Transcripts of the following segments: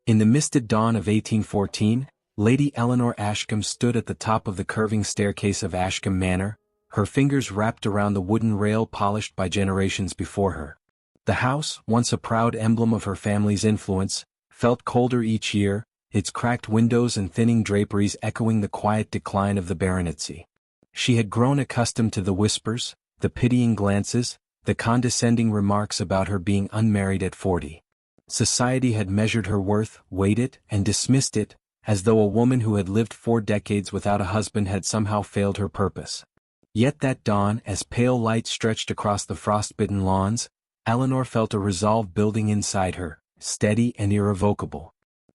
In the misted dawn of 1814, Lady Eleanor Ashcombe stood at the top of the curving staircase of Ashcombe Manor, her fingers wrapped around the wooden rail polished by generations before her. The house, once a proud emblem of her family's influence, felt colder each year, its cracked windows and thinning draperies echoing the quiet decline of the baronetcy. She had grown accustomed to the whispers, the pitying glances, the condescending remarks about her being unmarried at 40. Society had measured her worth, weighed it, and dismissed it, as though a woman who had lived 4 decades without a husband had somehow failed her purpose. Yet that dawn, as pale light stretched across the frostbitten lawns, Eleanor felt a resolve building inside her, steady and irrevocable.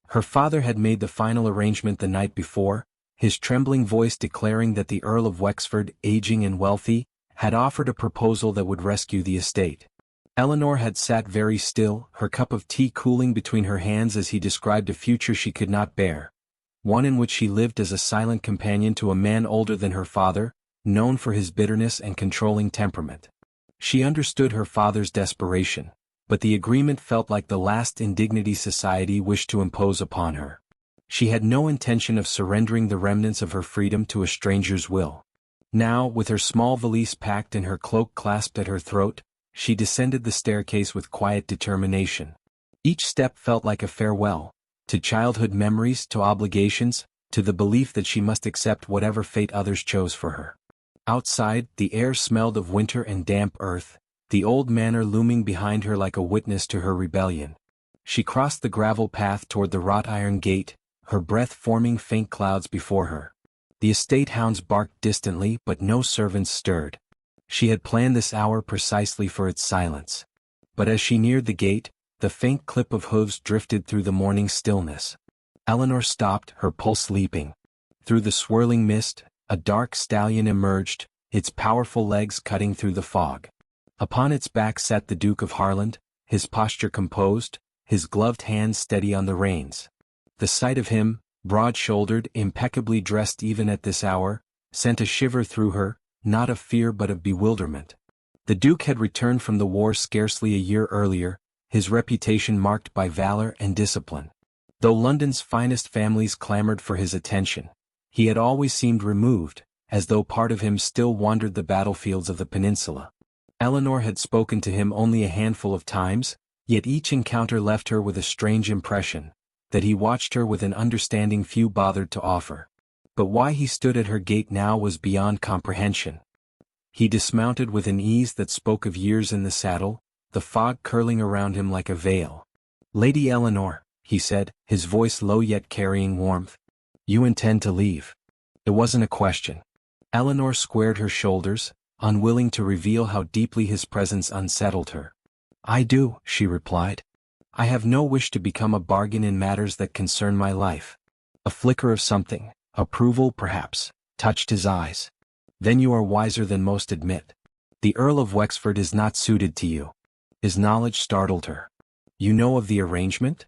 Her father had made the final arrangement the night before, his trembling voice declaring that the Earl of Wexford, aging and wealthy, had offered a proposal that would rescue the estate. Eleanor had sat very still, her cup of tea cooling between her hands as he described a future she could not bear, one in which she lived as a silent companion to a man older than her father, known for his bitterness and controlling temperament. She understood her father's desperation, but the agreement felt like the last indignity society wished to impose upon her. She had no intention of surrendering the remnants of her freedom to a stranger's will. Now, with her small valise packed and her cloak clasped at her throat, she descended the staircase with quiet determination. Each step felt like a farewell, to childhood memories, to obligations, to the belief that she must accept whatever fate others chose for her. Outside, the air smelled of winter and damp earth, the old manor looming behind her like a witness to her rebellion. She crossed the gravel path toward the wrought iron gate, her breath forming faint clouds before her. The estate hounds barked distantly, but no servants stirred. She had planned this hour precisely for its silence. But as she neared the gate, the faint clip of hooves drifted through the morning stillness. Eleanor stopped, her pulse leaping. Through the swirling mist, a dark stallion emerged, its powerful legs cutting through the fog. Upon its back sat the Duke of Harland, his posture composed, his gloved hands steady on the reins. The sight of him, broad-shouldered, impeccably dressed even at this hour, sent a shiver through her, not of fear but of bewilderment. The Duke had returned from the war scarcely a year earlier, his reputation marked by valor and discipline. Though London's finest families clamored for his attention, he had always seemed removed, as though part of him still wandered the battlefields of the peninsula. Eleanor had spoken to him only a handful of times, yet each encounter left her with a strange impression, that he watched her with an understanding few bothered to offer. But why he stood at her gate now was beyond comprehension. He dismounted with an ease that spoke of years in the saddle, the fog curling around him like a veil. "Lady Eleanor," he said, his voice low yet carrying warmth, "you intend to leave." It wasn't a question. Eleanor squared her shoulders, unwilling to reveal how deeply his presence unsettled her. "I do," she replied. "I have no wish to become a bargain in matters that concern my life." A flicker of something, approval perhaps, touched his eyes. "Then you are wiser than most admit. The Earl of Wexford is not suited to you." His knowledge startled her. "You know of the arrangement?"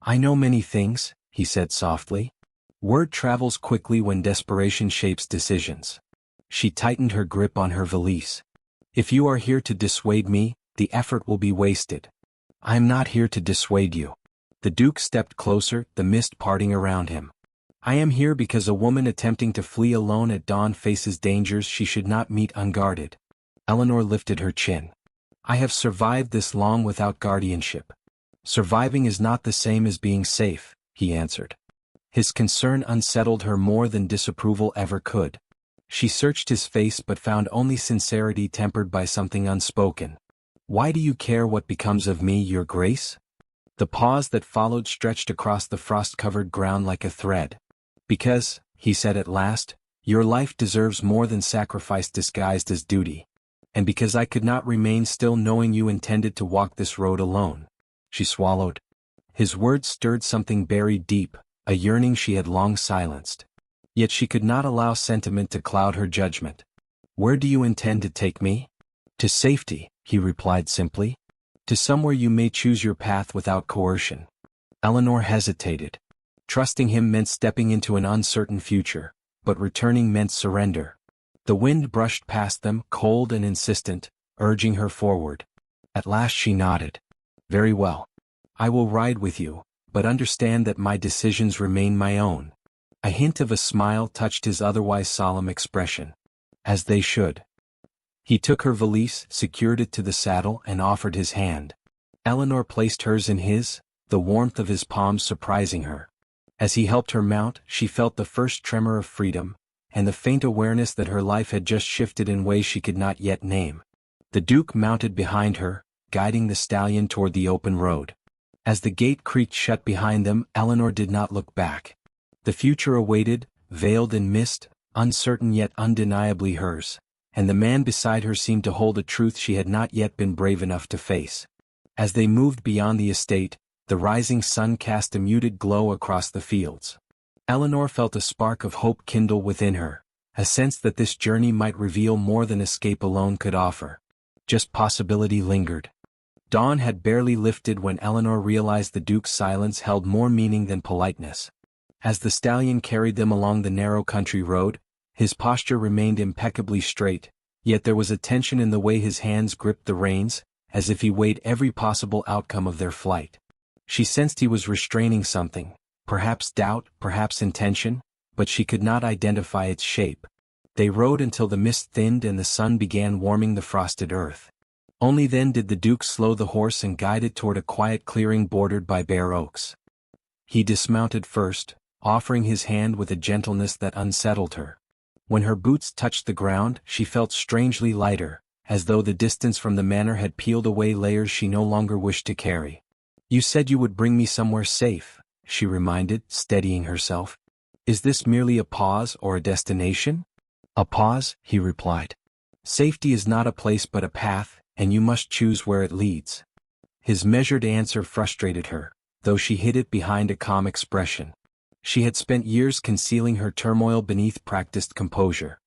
"I know many things," he said softly. Word travels quickly when desperation shapes decisions. She tightened her grip on her valise. "If you are here to dissuade me, the effort will be wasted." "I am not here to dissuade you." The Duke stepped closer, the mist parting around him. "I am here because a woman attempting to flee alone at dawn faces dangers she should not meet unguarded." Eleanor lifted her chin. "I have survived this long without guardianship." "Surviving is not the same as being safe," he answered. His concern unsettled her more than disapproval ever could. She searched his face but found only sincerity tempered by something unspoken. "Why do you care what becomes of me, Your Grace?" The pause that followed stretched across the frost-covered ground like a thread. "Because," he said at last, "your life deserves more than sacrifice disguised as duty. And because I could not remain still knowing you intended to walk this road alone." She swallowed. His words stirred something buried deep, a yearning she had long silenced. Yet she could not allow sentiment to cloud her judgment. "Where do you intend to take me?" "To safety," he replied simply. "To somewhere you may choose your path without coercion." Eleanor hesitated. Trusting him meant stepping into an uncertain future, but returning meant surrender. The wind brushed past them, cold and insistent, urging her forward. At last she nodded. "Very well. I will ride with you, but understand that my decisions remain my own." A hint of a smile touched his otherwise solemn expression. "As they should." He took her valise, secured it to the saddle, and offered his hand. Eleanor placed hers in his, the warmth of his palms surprising her. As he helped her mount, she felt the first tremor of freedom, and the faint awareness that her life had just shifted in ways she could not yet name. The Duke mounted behind her, guiding the stallion toward the open road. As the gate creaked shut behind them, Eleanor did not look back. The future awaited, veiled in mist, uncertain yet undeniably hers, and the man beside her seemed to hold a truth she had not yet been brave enough to face. As they moved beyond the estate, the rising sun cast a muted glow across the fields. Eleanor felt a spark of hope kindle within her, a sense that this journey might reveal more than escape alone could offer. Just possibility lingered. Dawn had barely lifted when Eleanor realized the Duke's silence held more meaning than politeness. As the stallion carried them along the narrow country road, his posture remained impeccably straight, yet there was a tension in the way his hands gripped the reins, as if he weighed every possible outcome of their flight. She sensed he was restraining something, perhaps doubt, perhaps intention, but she could not identify its shape. They rode until the mist thinned and the sun began warming the frosted earth. Only then did the Duke slow the horse and guide it toward a quiet clearing bordered by bare oaks. He dismounted first, offering his hand with a gentleness that unsettled her. When her boots touched the ground, she felt strangely lighter, as though the distance from the manor had peeled away layers she no longer wished to carry. "You said you would bring me somewhere safe," she reminded, steadying herself. "Is this merely a pause or a destination?" "A pause," he replied. "Safety is not a place but a path, and you must choose where it leads." His measured answer frustrated her, though she hid it behind a calm expression. She had spent years concealing her turmoil beneath practiced composure.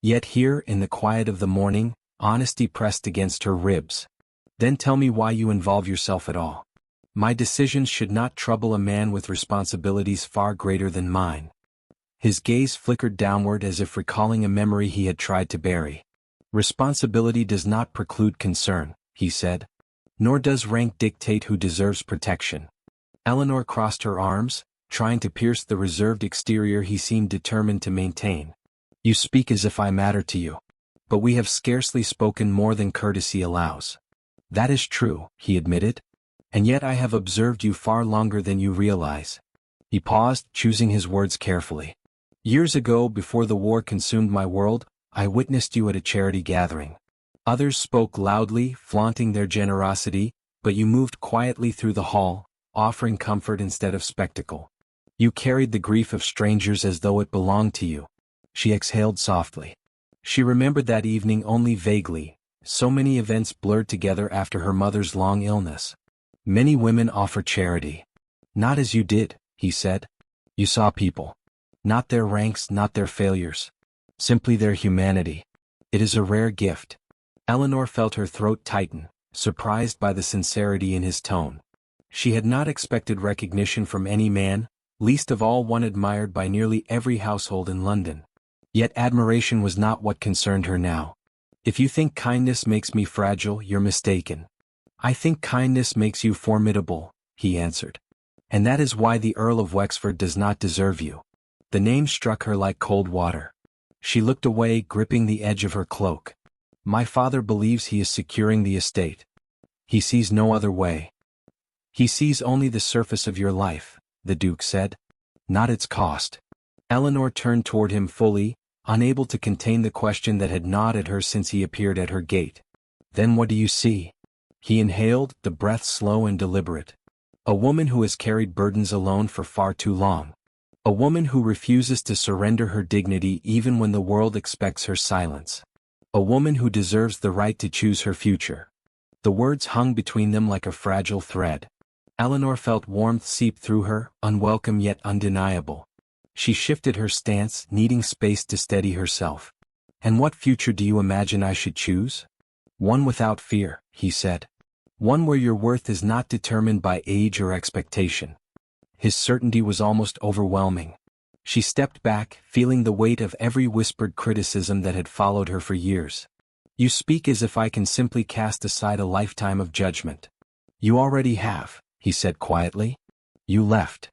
Yet here, in the quiet of the morning, honesty pressed against her ribs. "Then tell me why you involve yourself at all. My decisions should not trouble a man with responsibilities far greater than mine." His gaze flickered downward as if recalling a memory he had tried to bury. "Responsibility does not preclude concern," he said. "Nor does rank dictate who deserves protection." Eleanor crossed her arms, trying to pierce the reserved exterior he seemed determined to maintain. "You speak as if I matter to you. But we have scarcely spoken more than courtesy allows." "That is true," he admitted. "And yet I have observed you far longer than you realize." He paused, choosing his words carefully. "Years ago, before the war consumed my world, I witnessed you at a charity gathering. Others spoke loudly, flaunting their generosity, but you moved quietly through the hall, offering comfort instead of spectacle. You carried the grief of strangers as though it belonged to you." She exhaled softly. She remembered that evening only vaguely, so many events blurred together after her mother's long illness. "Many women offer charity." "Not as you did," he said. "You saw people. Not their ranks, not their failures. Simply their humanity. It is a rare gift." Eleanor felt her throat tighten, surprised by the sincerity in his tone. She had not expected recognition from any man, least of all one admired by nearly every household in London. Yet admiration was not what concerned her now. "If you think kindness makes me fragile, you're mistaken. I think kindness makes you formidable," he answered. "And that is why the Earl of Wexford does not deserve you." The name struck her like cold water. She looked away, gripping the edge of her cloak. "My father believes he is securing the estate. He sees no other way." "He sees only the surface of your life," the Duke said. "Not its cost." Eleanor turned toward him fully, unable to contain the question that had gnawed at her since he appeared at her gate. "Then what do you see?" He inhaled, the breath slow and deliberate. "A woman who has carried burdens alone for far too long. A woman who refuses to surrender her dignity even when the world expects her silence. A woman who deserves the right to choose her future." The words hung between them like a fragile thread. Eleanor felt warmth seep through her, unwelcome yet undeniable. She shifted her stance, needing space to steady herself. "And what future do you imagine I should choose?" "One without fear," he said. "One where your worth is not determined by age or expectation." His certainty was almost overwhelming. She stepped back, feeling the weight of every whispered criticism that had followed her for years. "You speak as if I can simply cast aside a lifetime of judgment." "You already have," he said quietly. You left.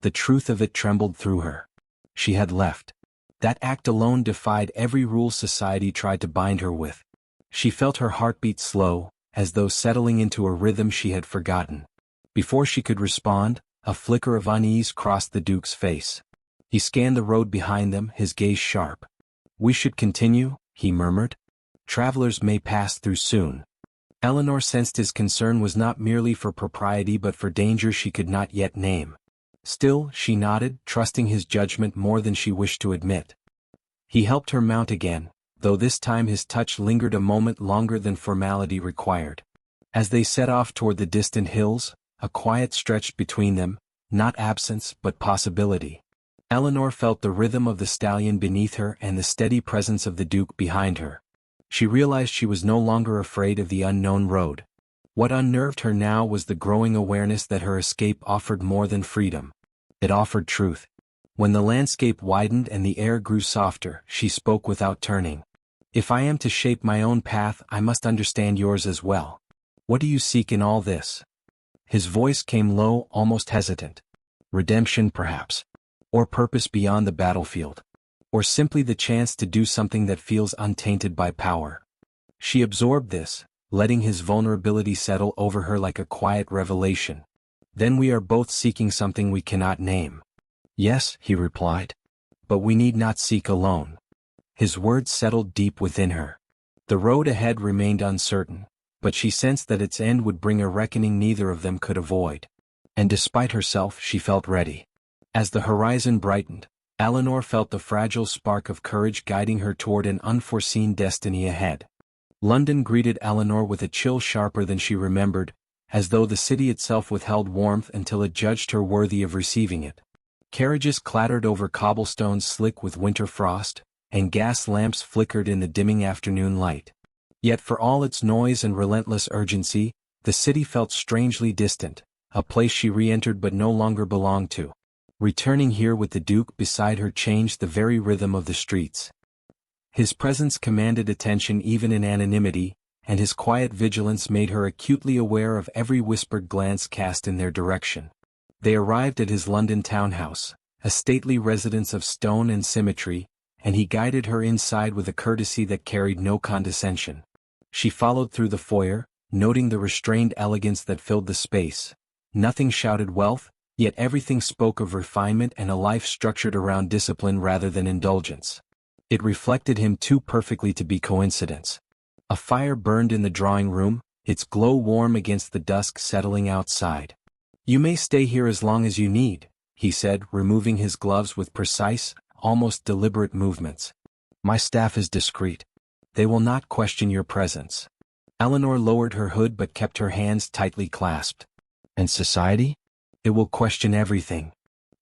The truth of it trembled through her. She had left. That act alone defied every rule society tried to bind her with. She felt her heartbeat slow, as though settling into a rhythm she had forgotten. Before she could respond, a flicker of unease crossed the Duke's face. He scanned the road behind them, his gaze sharp. "We should continue," he murmured. "Travelers may pass through soon." Eleanor sensed his concern was not merely for propriety but for danger she could not yet name. Still, she nodded, trusting his judgment more than she wished to admit. He helped her mount again, though this time his touch lingered a moment longer than formality required. As they set off toward the distant hills, a quiet stretched between them, not absence but possibility. Eleanor felt the rhythm of the stallion beneath her and the steady presence of the Duke behind her. She realized she was no longer afraid of the unknown road. What unnerved her now was the growing awareness that her escape offered more than freedom. It offered truth. When the landscape widened and the air grew softer, she spoke without turning. "If I am to shape my own path, I must understand yours as well. What do you seek in all this?" His voice came low, almost hesitant. "Redemption, perhaps. Or purpose beyond the battlefield. Or simply the chance to do something that feels untainted by power." She absorbed this, letting his vulnerability settle over her like a quiet revelation. "Then we are both seeking something we cannot name." "Yes," he replied. "But we need not seek alone." His words settled deep within her. The road ahead remained uncertain, but she sensed that its end would bring a reckoning neither of them could avoid. And despite herself, she felt ready. As the horizon brightened, Eleanor felt the fragile spark of courage guiding her toward an unforeseen destiny ahead. London greeted Eleanor with a chill sharper than she remembered, as though the city itself withheld warmth until it judged her worthy of receiving it. Carriages clattered over cobblestones slick with winter frost, and gas lamps flickered in the dimming afternoon light. Yet for all its noise and relentless urgency, the city felt strangely distant, a place she re-entered but no longer belonged to. Returning here with the Duke beside her changed the very rhythm of the streets. His presence commanded attention even in anonymity, and his quiet vigilance made her acutely aware of every whispered glance cast in their direction. They arrived at his London townhouse, a stately residence of stone and symmetry, and he guided her inside with a courtesy that carried no condescension. She followed through the foyer, noting the restrained elegance that filled the space. Nothing shouted wealth, yet everything spoke of refinement and a life structured around discipline rather than indulgence. It reflected him too perfectly to be coincidence. A fire burned in the drawing room, its glow warm against the dusk settling outside. "You may stay here as long as you need," he said, removing his gloves with precise, almost deliberate movements. "My staff is discreet. They will not question your presence." Eleanor lowered her hood but kept her hands tightly clasped. "And society? It will question everything."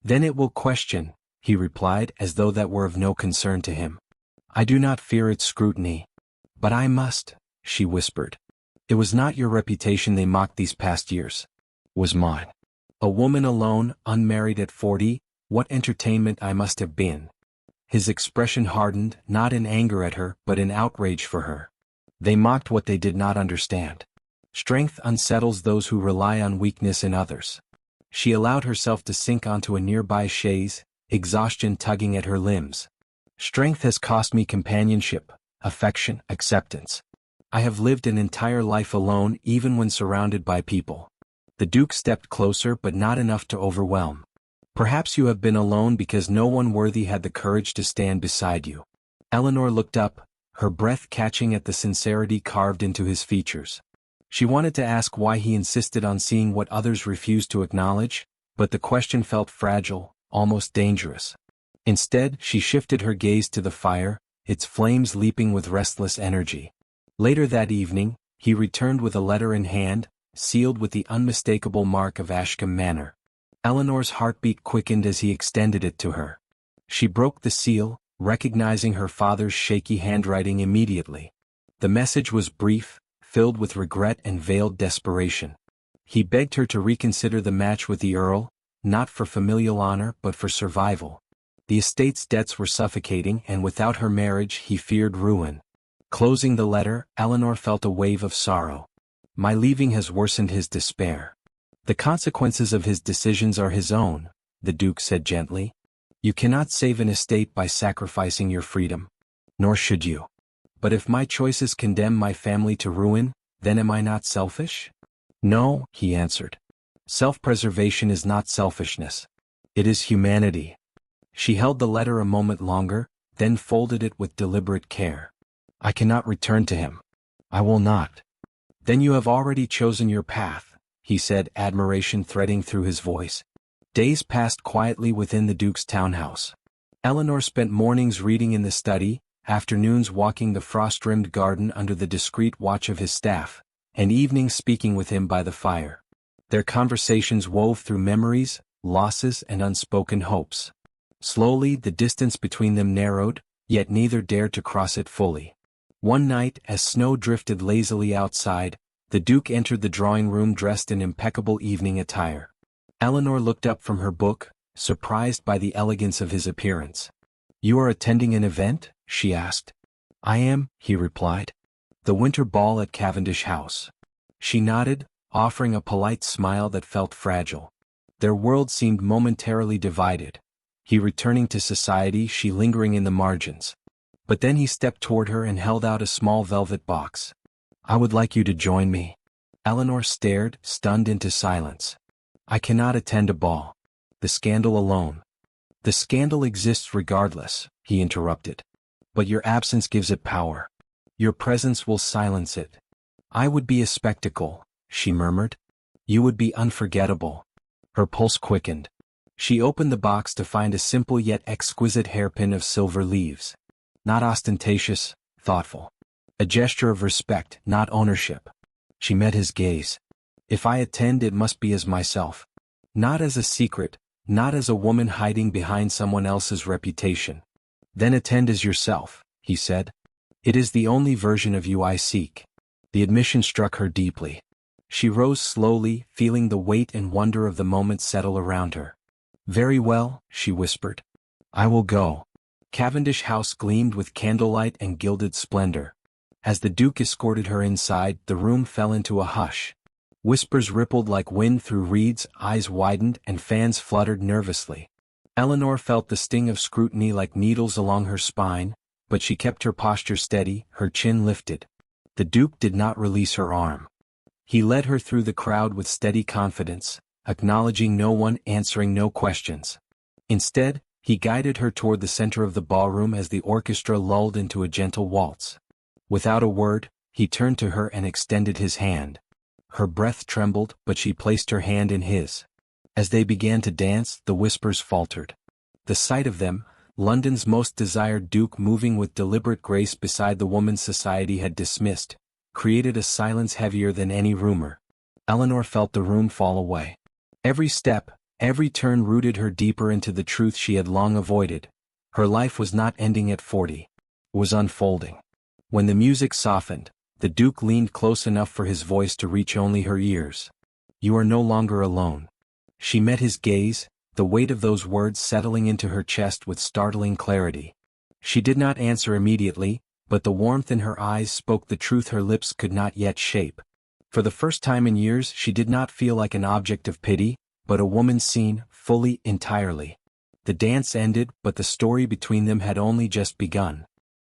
"Then it will question," he replied as though that were of no concern to him. "I do not fear its scrutiny. But I must," she whispered. "It was not your reputation they mocked these past years. It was mine. A woman alone, unmarried at 40, what entertainment I must have been." His expression hardened, not in anger at her, but in outrage for her. They mocked what they did not understand. Strength unsettles those who rely on weakness in others. She allowed herself to sink onto a nearby chaise, exhaustion tugging at her limbs. "Strength has cost me companionship, affection, acceptance. I have lived an entire life alone even when surrounded by people." The Duke stepped closer but not enough to overwhelm. "Perhaps you have been alone because no one worthy had the courage to stand beside you." Eleanor looked up, her breath catching at the sincerity carved into his features. She wanted to ask why he insisted on seeing what others refused to acknowledge, but the question felt fragile, almost dangerous. Instead, she shifted her gaze to the fire, its flames leaping with restless energy. Later that evening, he returned with a letter in hand, sealed with the unmistakable mark of Ashcombe Manor. Eleanor's heartbeat quickened as he extended it to her. She broke the seal, recognizing her father's shaky handwriting immediately. The message was brief, filled with regret and veiled desperation. He begged her to reconsider the match with the Earl, not for familial honor but for survival. The estate's debts were suffocating and without her marriage he feared ruin. Closing the letter, Eleanor felt a wave of sorrow. "My leaving has worsened his despair." The consequences of his decisions are his own, the Duke said gently. You cannot save an estate by sacrificing your freedom. Nor should you. But if my choices condemn my family to ruin, then am I not selfish? No, he answered. Self-preservation is not selfishness. It is humanity. She held the letter a moment longer, then folded it with deliberate care. I cannot return to him. I will not. Then you have already chosen your path, he said, admiration threading through his voice. Days passed quietly within the Duke's townhouse. Eleanor spent mornings reading in the study, afternoons walking the frost-rimmed garden under the discreet watch of his staff, and evenings speaking with him by the fire. Their conversations wove through memories, losses, and unspoken hopes. Slowly the distance between them narrowed, yet neither dared to cross it fully. One night, as snow drifted lazily outside, the Duke entered the drawing room dressed in impeccable evening attire. Eleanor looked up from her book, surprised by the elegance of his appearance. You are attending an event? She asked. I am, he replied. The winter ball at Cavendish House. She nodded, offering a polite smile that felt fragile. Their world seemed momentarily divided. He returning to society, she lingering in the margins. But then he stepped toward her and held out a small velvet box. I would like you to join me. Eleanor stared, stunned into silence. I cannot attend a ball. The scandal alone. The scandal exists regardless, he interrupted. But your absence gives it power. Your presence will silence it. I would be a spectacle, she murmured. You would be unforgettable. Her pulse quickened. She opened the box to find a simple yet exquisite hairpin of silver leaves. Not ostentatious, thoughtful. A gesture of respect, not ownership. She met his gaze. If I attend, it must be as myself. Not as a secret, not as a woman hiding behind someone else's reputation. Then attend as yourself, he said. It is the only version of you I seek. The admission struck her deeply. She rose slowly, feeling the weight and wonder of the moment settle around her. Very well, she whispered. I will go. Cavendish House gleamed with candlelight and gilded splendor. As the Duke escorted her inside, the room fell into a hush. Whispers rippled like wind through reeds, eyes widened, and fans fluttered nervously. Eleanor felt the sting of scrutiny like needles along her spine, but she kept her posture steady, her chin lifted. The Duke did not release her arm. He led her through the crowd with steady confidence, acknowledging no one, answering no questions. Instead, he guided her toward the center of the ballroom as the orchestra lulled into a gentle waltz. Without a word, he turned to her and extended his hand. Her breath trembled, but she placed her hand in his. As they began to dance, the whispers faltered. The sight of them, London's most desired Duke moving with deliberate grace beside the woman society had dismissed, created a silence heavier than any rumor. Eleanor felt the room fall away. Every step, every turn rooted her deeper into the truth she had long avoided. Her life was not ending at 40. It was unfolding. When the music softened, the Duke leaned close enough for his voice to reach only her ears. You are no longer alone. She met his gaze, the weight of those words settling into her chest with startling clarity. She did not answer immediately, but the warmth in her eyes spoke the truth her lips could not yet shape. For the first time in years she did not feel like an object of pity, but a woman seen, fully, entirely. The dance ended, but the story between them had only just begun.